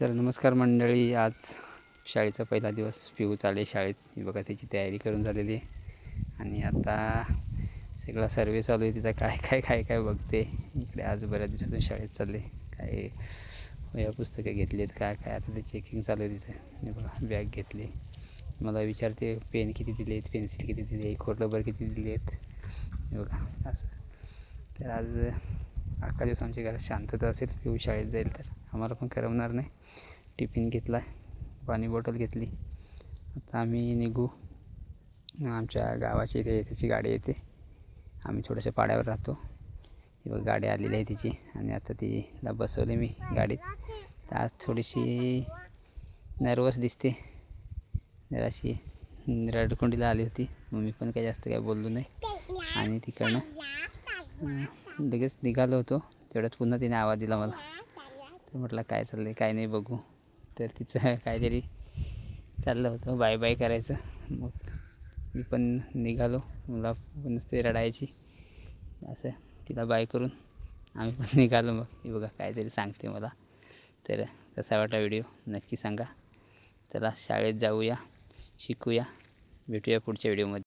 तर नमस्कार मंडळी, आज शाळेचा पहिला दिवस. पिऊ चालले शाळेत. ही बघा त्याची तयारी करून झालेली आहे आणि आता सगळा सर्वे चालू आहे तिचा. काय बघते इकडे. आज बऱ्याच दिवसातून शाळेत चालले. काय वह्या पुस्तकं घेतली आहेत, काय आता ते चेकिंग चालू आहे तिचं. हे बघा बॅग घेतली. मला विचारते पेन किती दिले आहेत, पेन्सिल किती दिली आहे, खोडरबर किती दिले आहेत. हे बघा असं. तर आज अख्खा दिवस आमच्या घरात शांतता असेल. पिऊ शाळेत जाईल तर आम्हाला पण करमणार नाही. टिफिन घेतला, पाणी बॉटल घेतली. आता आम्ही निघू. आमच्या गावाची इथे त्याची गाडी येते. आम्ही थोड्याशा पाड्यावर राहतो. ही बघ गाडी आलेली आहे तिची आणि आता तिला बसवले मी गाडीत. तर आज थोडीशी नर्वस दिसते, जराशी रडकुंडीला आली होती. मग मी पण काही जास्त काय बोललो नाही आणि तिकडनं लगेच निघालो होतो. तेवढ्यात पुन्हा तिने आवाज दिला मला. तर म्हटलं काय चाललं आहे, काय नाही बघू. तर तिचं काहीतरी चाललं होतं बाय बाय करायचं. मग मी पण निघालो. मला पण नुसते रडायची. असं तिला बाय करून आम्ही पण निघालो. मग हे बघा काहीतरी सांगते मला. तर कसा वाटला व्हिडिओ नक्की सांगा. चला शाळेत जाऊया, शिकूया. भेटूया पुढच्या व्हिडिओमध्ये.